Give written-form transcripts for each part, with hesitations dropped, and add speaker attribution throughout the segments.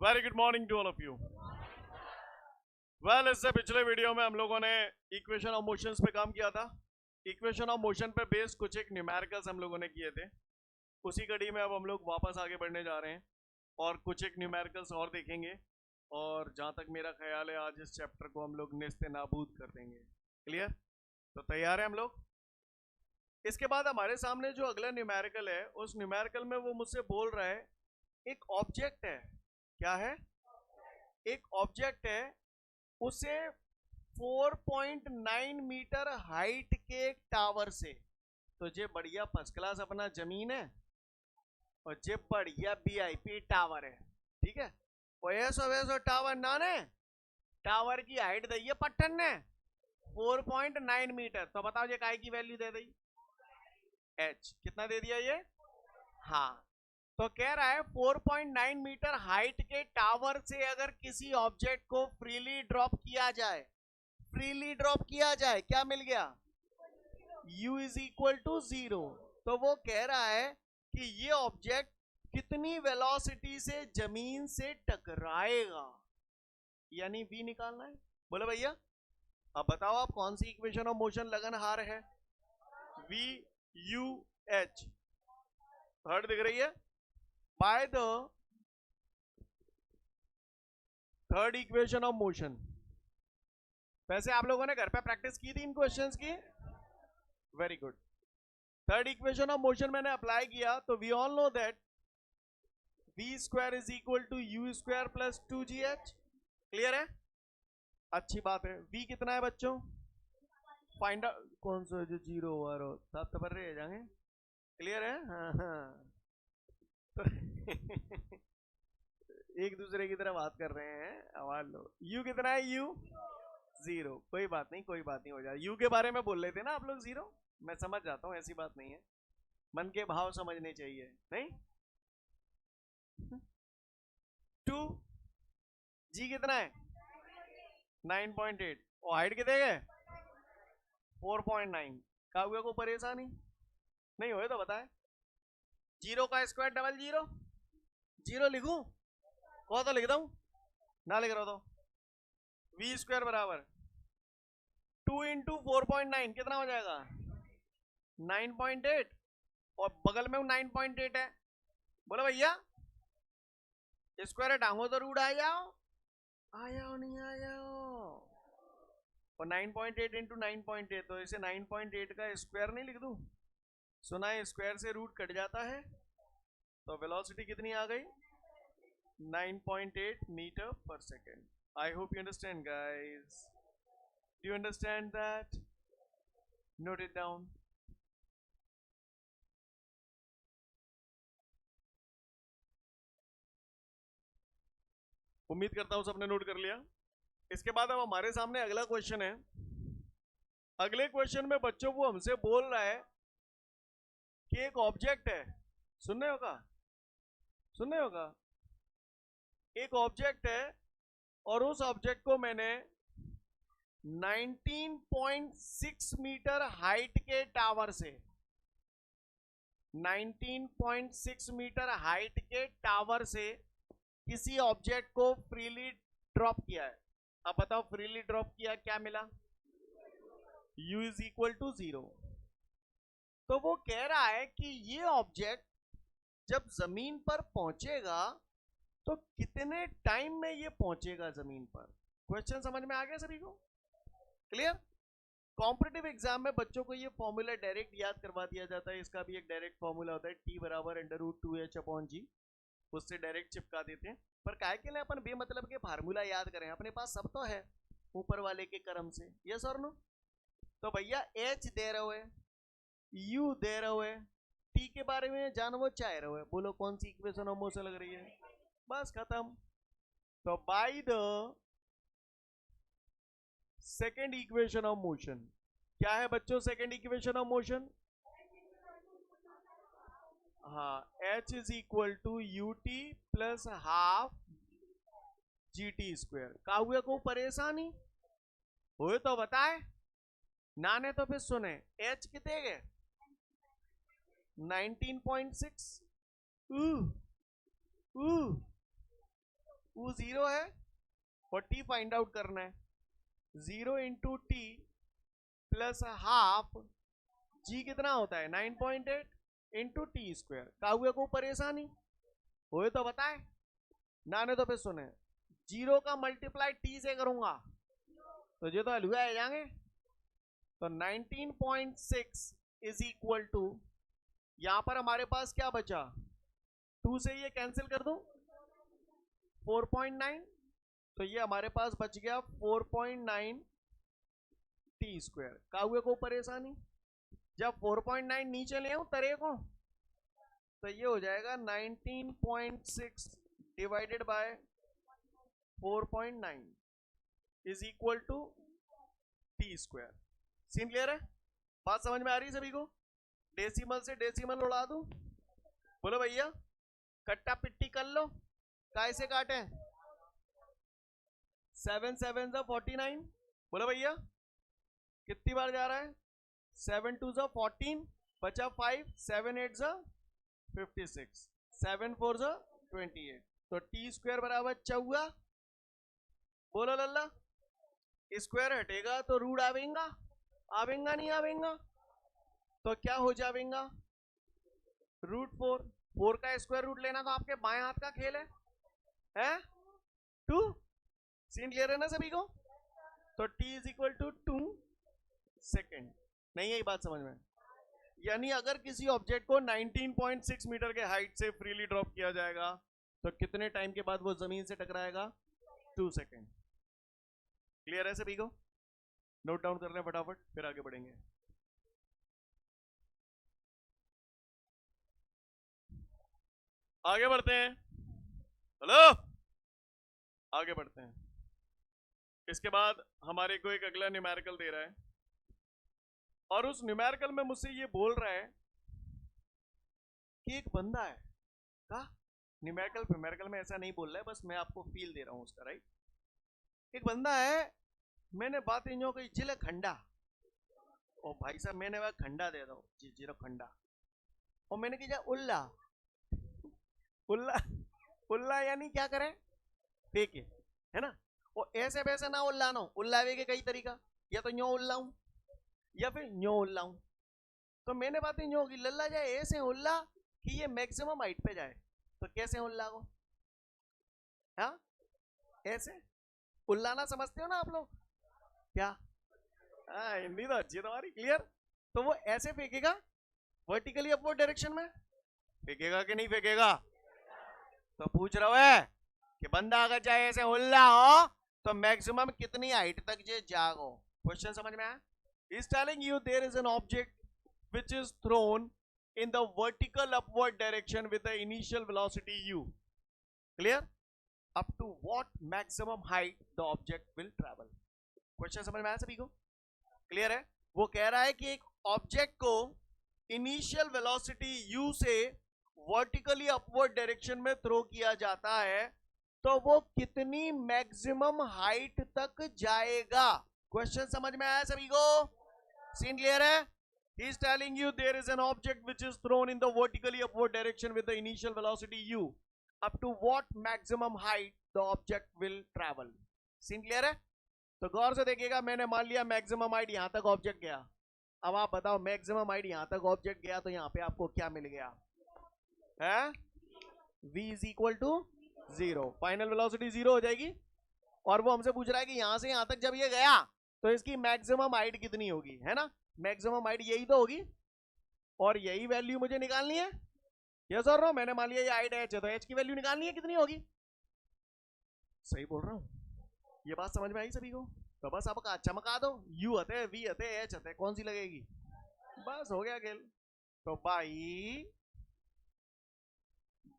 Speaker 1: Very good morning to all of you. Well, इससे पिछले video में हम लोगों ने इक्वेशन ऑफ मोशंस पे काम किया था। इक्वेशन ऑफ मोशन पे बेस कुछ एक न्यूमेरिकल्स हम लोगों ने किए थे। उसी कड़ी में अब हम लोग वापस आगे बढ़ने जा रहे हैं और कुछ एक न्यूमेरिकल्स और देखेंगे। और जहाँ तक मेरा ख्याल है, आज इस चैप्टर को हम लोग नेस्ते नाबूद कर देंगे। क्लियर? तो तैयार है हम लोग? इसके बाद हमारे सामने जो अगला न्यूमेरिकल है, उस न्यूमेरिकल में वो मुझसे बोल रहा है एक ऑब्जेक्ट है। क्या है? एक ऑब्जेक्ट है, उसे 4.9 मीटर हाइट के एक टावर से, तो ये बढ़िया फर्स्ट क्लास अपना जमीन है और ये बढ़िया वीआईपी टावर है। ठीक है? वैसो वैसो टावर ना ने, टावर की हाइट दी है पट्टन ने 4.9 मीटर। तो बताओ ये काय की वैल्यू दे दी? एच कितना दे दिया ये? हाँ, तो कह रहा है 4.9 मीटर हाइट के टावर से अगर किसी ऑब्जेक्ट को फ्रीली ड्रॉप किया जाए, क्या मिल गया? u is equal to 0। तो वो कह रहा है कि ये ऑब्जेक्ट कितनी वेलोसिटी से जमीन से टकराएगा, यानी v निकालना है। बोले भैया अब बताओ आप कौन सी इक्वेशन ऑफ मोशन लगनहार है? v u h थर्ड दिख रही है by the third equation of motion. वैसे आप लोगों ने घर पे प्रैक्टिस की थी इन क्वेश्चंस की? Very good. Third equation of motion मैंने अप्लाई किया तो we all know that v square is equal to u square plus 2gh। Clear है? अच्छी बात है। v कितना है बच्चों? फाइंड आउट कौन सा जो जीरो ओवर हो सब तो रहे जाएंगे। क्लियर है? हाँ हाँ। तो एक दूसरे की तरह बात कर रहे हैं, आवाज लो। u कितना है? u 0। कोई बात नहीं, कोई बात नहीं, हो जाए। u के बारे में बोल रहे थे ना आप लोग 0। मैं समझ जाता हूँ, ऐसी बात नहीं है। मन के भाव समझने चाहिए। नहीं 2 g कितना है? 9.8। और हाइट कितने गए? 4.9। काव्य को परेशानी नहीं हो तो बताए। 0 का स्क्वायर डबल 0 0 लिखूं? कहो तो लिख दूं, ना लिख रहा तो v स्क्वायर बराबर 2 इंटू 4.9 कितना हो जाएगा? 9.8। और बगल में 9.8 है। बोलो भैया स्क्वायर टांगो तो रूट आ जाओ, नहीं आ जाओ। और 9.8 इंटू 9.8, तो इसे 9.8 का स्क्वायर नहीं लिख दूं? सुना है स्क्वायर से रूट कट जाता है। तो वेलोसिटी कितनी आ गई? 9.8 मीटर पर second. I hope you understand guys. Do you understand that? Note it down. उम्मीद करता हूं सबने नोट कर लिया। इसके बाद अब हमारे सामने अगला क्वेश्चन है। अगले क्वेश्चन में बच्चों को हमसे बोल रहा है कि एक ऑब्जेक्ट है, सुनने होगा, एक ऑब्जेक्ट है और उस ऑब्जेक्ट को मैंने 19.6 मीटर हाइट के टावर से 19.6 मीटर हाइट के टावर से किसी ऑब्जेक्ट को फ्रीली ड्रॉप किया है। अब बताओ फ्रीली ड्रॉप किया क्या मिला? u is equal to 0। तो वो कह रहा है कि ये ऑब्जेक्ट जब जमीन पर पहुंचेगा तो कितने टाइम में ये पहुंचेगा जमीन पर। क्वेश्चन समझ में आ गया सभी को? क्लियर? कॉम्पिटिटिव एग्जाम में बच्चों को ये फॉर्मूला डायरेक्ट याद करवा दिया जाता है। इसका भी एक डायरेक्ट फॉर्मूला होता है, t बराबर √2h/g। उससे डायरेक्ट चिपका देते हैं। पर काय के लिए अपन बेमतलब के फार्मूला याद करें? अपने पास सब तो है ऊपर वाले के कर्म से। यस और नो? तो भैया h दे रहे हो, u दे रहे हो, t के बारे में जानवो चाह रहे हो, बोलो कौन सी इक्वेशन ऑफ मोशन लग रही है? बस खत्म। तो by the second equation of motion, क्या है बच्चों सेकेंड इक्वेशन ऑफ मोशन? हाँ, h is equal to U T plus half G T square. काहुए को परेशानी हो तो बताए, नाने तो फिर सुने। h कितने गए? 19.6। U 0 है और T फाइंड आउट करना है. 0 into T plus half G कितना होता है 9.8 इंटू टी स्क्वायर. काहुए को परेशानी हो तो बताए नाने तो फिर सुने. 0 का मल्टीप्लाई T से करूंगा तो ये तो हलुआ आ जाएंगे. तो 19.6 इज इक्वल टू, यहां पर हमारे पास क्या बचा, 2 से ये कैंसिल कर दूं 4.9, तो ये हमारे पास बच गया 4.9 टी स्क्वायर. काहुए को परेशानी. जब 4.9 नीचे ले आऊं तरे को तो ये हो जाएगा 19.6 divided by 4.9 is equal to t square. Scene clear है? बात समझ में आ रही है सभी को? डेसिमल से डेसिमल उड़ा दूं. बोलो भैया कट्टा पिट्टी कर लो. कैसे काटे? 7 7 49. बोलो भैया कितनी बार जा रहा है? 7 2 14, बचा 5, 7 8 56, 7 4 28. तो टी स्क्वायर बराबर चौगा. बोलो लल्ला. स्क्वायर हटेगा तो रूट आवेगा, आवेगा नहीं आवेगा? तो क्या हो जाएगा √4. 4 का स्क्वायर रूट लेना तो आपके बाएं हाथ का खेल है 2. सीन क्लियर है ना सभी को? तो t is equal to 2 second. नहीं है बात समझ में? यानी अगर किसी ऑब्जेक्ट को 19.6 मीटर के हाइट से फ्रीली ड्रॉप किया जाएगा तो कितने टाइम के बाद वो जमीन से टकराएगा? 2 सेकेंड. क्लियर है सभी को? नोट डाउन कर लें फटाफट फिर आगे बढ़ेंगे. आगे बढ़ते हैं. हेलो, आगे बढ़ते हैं. इसके बाद हमारे को एक अगला न्यूमेरिकल दे रहा है और उस न्यूमेरिकल में मुझसे ये बोल रहा है कि एक बंदा है. का न्यूमेरिकल में ऐसा नहीं बोल रहा है, बस मैं आपको फील दे रहा हूं उसका. राइट? एक बंदा है, मैंने बात इन कोई जिले खंडा, ओ भाई साहब मैंने वह खंडा दे दो जी जीरो खंडा, और मैंने किया उल्ला. उल्ला उल्ला यानी क्या करे? फेंके, है ना? और ऐसे वैसे ना उल्लानो. उल्लावे के कई तरीका, या तो न्यो उल्लाऊं या फिर न्यो उल्लाऊं. तो मैंने बात न्यो की लल्ला जाए ऐसे उल्ला कि ये मैक्सिमम हाइट पे जाए. तो कैसे उल्ला को? हाँ ऐसे उल्लाना समझते हो ना आप लोग? क्या? हाँ हिंदी तो अच्छी है तुम्हारी. क्लियर? तो वो ऐसे फेंकेगा वर्टिकली अपवर्ड डायरेक्शन में. फेंकेगा कि नहीं फेंकेगा? तो पूछ रहा है कि बंदा अगर चाहे ऐसे उल्ला हो तो मैक्सिमम कितनी हाइट तक जे जागो. क्वेश्चन समझ में आया? He's telling you there is an object which is thrown in the vertical upward direction with the initial velocity u. Clear? Up to what maximum height the object will travel. Question समझ में आया सभी को? Clear है? वो कह रहा है कि एक ऑब्जेक्ट को इनिशियल वेलोसिटी u से वर्टिकली अपवर्ड डायरेक्शन में थ्रो किया जाता है तो वो कितनी मैक्सिमम हाइट तक जाएगा. क्वेश्चन समझ में आया सभी को? सीन क्लियर है? He is telling you there is an object which is thrown in the vertically upward direction with the initial velocity u. Up to what maximum height the object will travel. Scene clear है? तो गौर से देखिएगा. मैंने मान लिया maximum height यहां तक object गया. अब आप बताओ मैक्सिमम हाइट यहां तक ऑब्जेक्ट गया तो यहां पे आपको क्या मिल गया है? v is equal to 0. Final velocity 0 हो जाएगी. और वो हमसे पूछ रहा है कि यहां से यहां तक जब ये गया तो इसकी मैक्सिमम हाइट कितनी होगी, है ना? मैक्सिमम हाइट यही तो होगी और यही वैल्यू मुझे निकालनी है. यस और नो? मैंने मान लिया ये हाइट h है तो h की वैल्यू निकालनी है कितनी होगी. सही बोल रहा हूं? ये बात समझ में आई सभी को? तो बस अब चमका दो. u हते v हते h हते कौन सी लगेगी? बस हो गया खेल. तो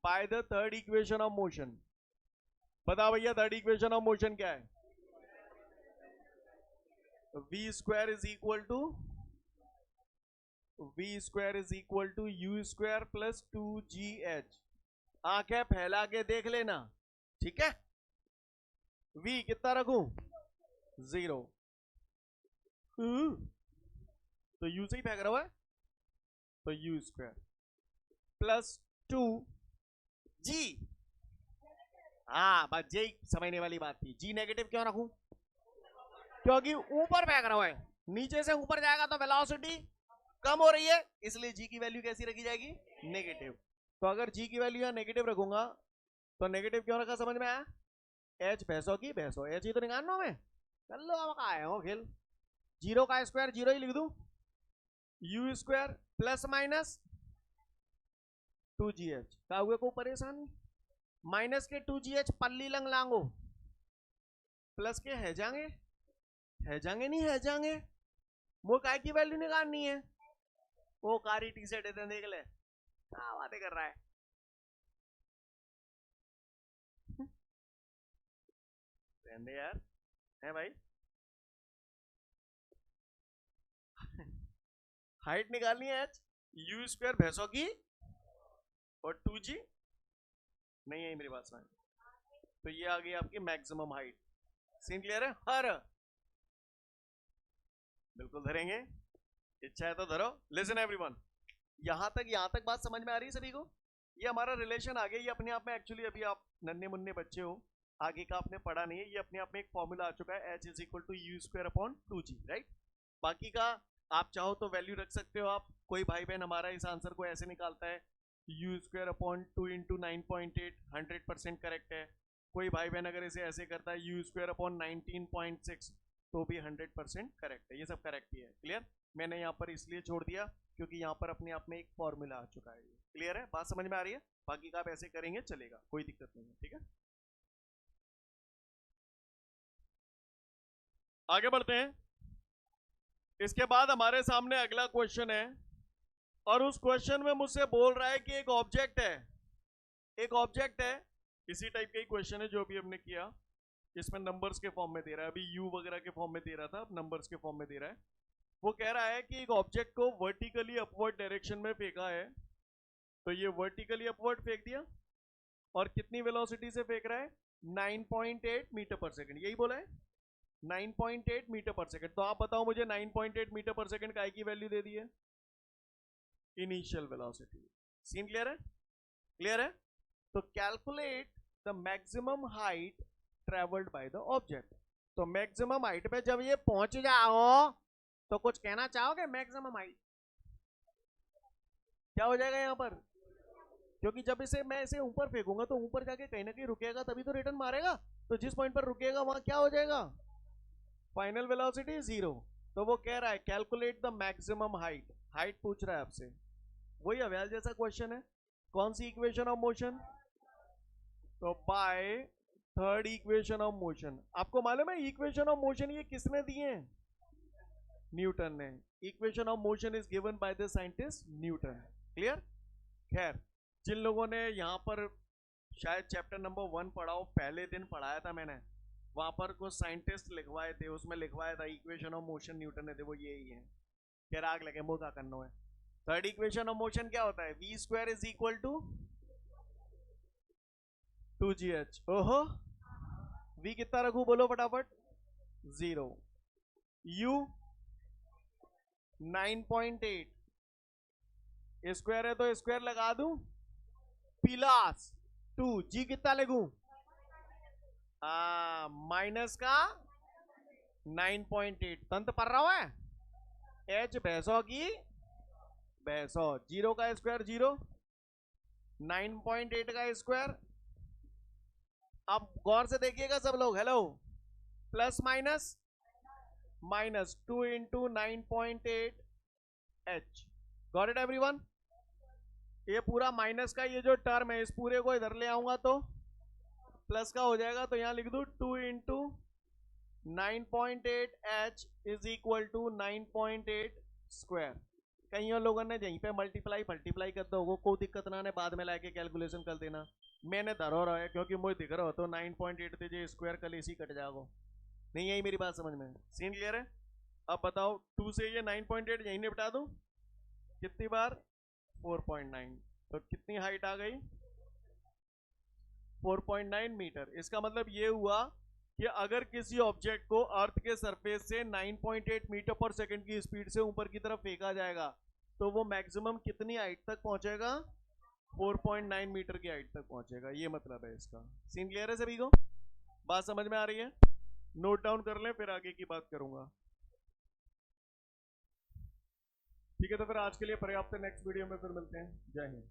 Speaker 1: by the third equation of motion. बताओ भैया थर्ड इक्वेशन ऑफ मोशन क्या है? v square is equal to u square plus 2gh. आंखें फैला के देख लेना. ठीक है? v कितना रखूं? 0. तो u से ही फेंक रहा है. तो u स्क्वायर प्लस 2g. हाँ बस यही समझने वाली बात थी। जी नेगेटिव क्यों रखूं? क्योंकि ऊपर फेंक रहा है, नीचे से ऊपर जाएगा तो वेलोसिटी कम हो रही है, इसलिए जी की वैल्यू कैसी रखी जाएगी? नेगेटिव। तो अगर जी की वैल्यू यहाँ नेगेटिव रखूंगा तो नेगेटिव क्यों रखा समझ में आया? एच भैंसों की भैंसों, एच ही तो निकालना हमें। कर लो अब आए हो खेल। जीरो का स्क्वायर जीरो ही लिख दूं, you square plus minus 2gh का हुए को परेशानी, माइनस के 2gh पल्ली लंग लांगो, प्लस के है जाएंगे नहीं है जाएंगे, वो काय की वैल्यू निकालनी है। वो कारी टी शर्ट है, देख ले क्या बातें कर रहा है। यार है भाई, हाइट निकालनी है एच, यू स्क्वायर भैंसों की और 2g नहीं है मेरी बात समझ। तो ये आ गई आपकी मैक्सिमम हाइट। सीन क्लियर है? हर बिल्कुल धरेंगे, इच्छा है तो धरो। लिसन एवरीवन, यहां तक बात समझ में आ रही है सभी को? ये हमारा रिलेशन आ गया, ये अपने आप में एक्चुअली अभी आप नन्हे मुन्ने बच्चे हो, आगे का आपने पढ़ा नहीं है, ये अपने आप में एक फॉर्मूला आ चुका है, h is equal to u square upon 2g, right. बाकी का आप चाहो तो वैल्यू रख सकते हो। आप कोई भाई बहन हमारा इस आंसर को ऐसे निकालता है, you square upon 2 into 9.8, 100% correct है। कोई भाई बहन अगर इसे ऐसे करता है, यू स्क्वायर अपॉन 19.6, तो भी 100% करेक्ट है। ये सब करेक्ट ही है। क्लियर? मैंने यहाँ पर इसलिए छोड़ दिया क्योंकि यहाँ पर अपने आप में एक फॉर्मूला आ चुका है। क्लियर है? बात समझ में आ रही है? बाकी का आप ऐसे करेंगे चलेगा, कोई दिक्कत नहीं है। ठीक है, आगे बढ़ते हैं। इसके बाद हमारे सामने अगला क्वेश्चन है, और उस क्वेश्चन में मुझसे बोल रहा है कि एक ऑब्जेक्ट है, इसी टाइप का ही क्वेश्चन है जो अभी हमने किया। इसमें नंबर्स के फॉर्म में दे रहा है, अभी यू वगैरह के फॉर्म में दे रहा था, अब नंबर्स के फॉर्म में दे रहा है। वो कह रहा है कि एक ऑब्जेक्ट को वर्टिकली अपवर्ड डायरेक्शन में फेंका है, तो ये वर्टिकली अपवर्ड फेंक दिया, और कितनी वेलोसिटी से फेंक रहा है? 9.8 मीटर पर सेकंड, यही बोला है 9.8 मीटर पर सेकंड। तो आप बताओ मुझे 9.8 मीटर पर सेकंड का की वैल्यू दे दी है, इनिशियल वेलोसिटी। सीन क्लियर है? क्लियर है? तो calculate the maximum height travelled by the object. तो मैक्सिमम हाइट पे जब ये पहुंच जाओ तो कुछ कहना चाहोगे? मैक्सिमम हाइट क्या हो जाएगा यहां पर? क्योंकि जब मैं इसे ऊपर फेंकूंगा तो ऊपर जाके कहीं ना कहीं रुकेगा, तभी तो रिटर्न मारेगा। तो जिस पॉइंट पर रुकेगा वहां क्या हो जाएगा? Final velocity 0। तो वो कह रहा है calculate the maximum height, height पूछ रहा है आपसे। वही अव्याल जैसा क्वेश्चन है। कौन सी इक्वेशन ऑफ मोशन? तो by third equation of motion. आपको मालूम है इक्वेशन ऑफ मोशन ये किसने दिए हैं? न्यूटन ने। Equation of motion is given by the scientist Newton. Clear? खैर, जिन लोगों ने यहाँ पर शायद चैप्टर नंबर 1 पढ़ा हो, पहले दिन पढ़ाया था मैंने, वहां पर कुछ साइंटिस्ट लिखवाए थे, उसमें लिखवाया था इक्वेशन ऑफ मोशन न्यूटन ने थे, वो यही है। खैर आग लगे, मुंह का करना है। थर्ड इक्वेशन ऑफ मोशन क्या होता है? V square is equal to 2gh। ओहो, v कितना रखू बोलो फटाफट? 0। u 9.8, स्क्वायर है तो स्क्वायर लगा दूं, प्लस 2, g कितना लगू? माइनस का 9.8। तंत्र पढ़ रहा है। h भैंसों की भैंसों, 0 का स्क्वायर 0, 9.8 का स्क्वायर। अब गौर से देखिएगा सब लोग, hello, plus minus minus 2 into 9.8 h। Got it everyone? ये पूरा माइनस का ये जो टर्म है, इस पूरे को इधर ले आऊंगा तो प्लस का हो जाएगा। तो यहां लिख दू 2 into 9.8 h is equal to 9.8 square. कई लोगों ने यहीं पे मल्टीप्लाई कर दो, कोई दिक्कत ना, ने बाद में लाके कैलकुलेशन कर देना। मैंने धरो रहा है क्योंकि मुझे दिख रहा हो तो 9.8 थे स्क्वायर कल इसी कट जाओ। नहीं आई मेरी बात समझ में? सीन क्लियर है? अब बताओ 2 से ये 9.8 यहीं निपटा दूं, कितनी बार? 4.9। तो कितनी हाइट आ गई? 4.9 मीटर। इसका मतलब ये हुआ कि अगर किसी ऑब्जेक्ट को अर्थ के सरफेस से 9.8 मीटर पर सेकंड की स्पीड से ऊपर की तरफ फेंका जाएगा तो वो मैक्सिमम कितनी हाइट तक पहुंचेगा? 4.9 मीटर की हाइट तक पहुंचेगा, ये मतलब है इसका। सीन क्लियर है सभी को? बात समझ में आ रही है? नोट डाउन कर लें, फिर आगे की बात करूंगा। ठीक है, तो फिर आज के लिए पर्याप्त है। नेक्स्ट वीडियो में फिर मिलते हैं। जय हिंद।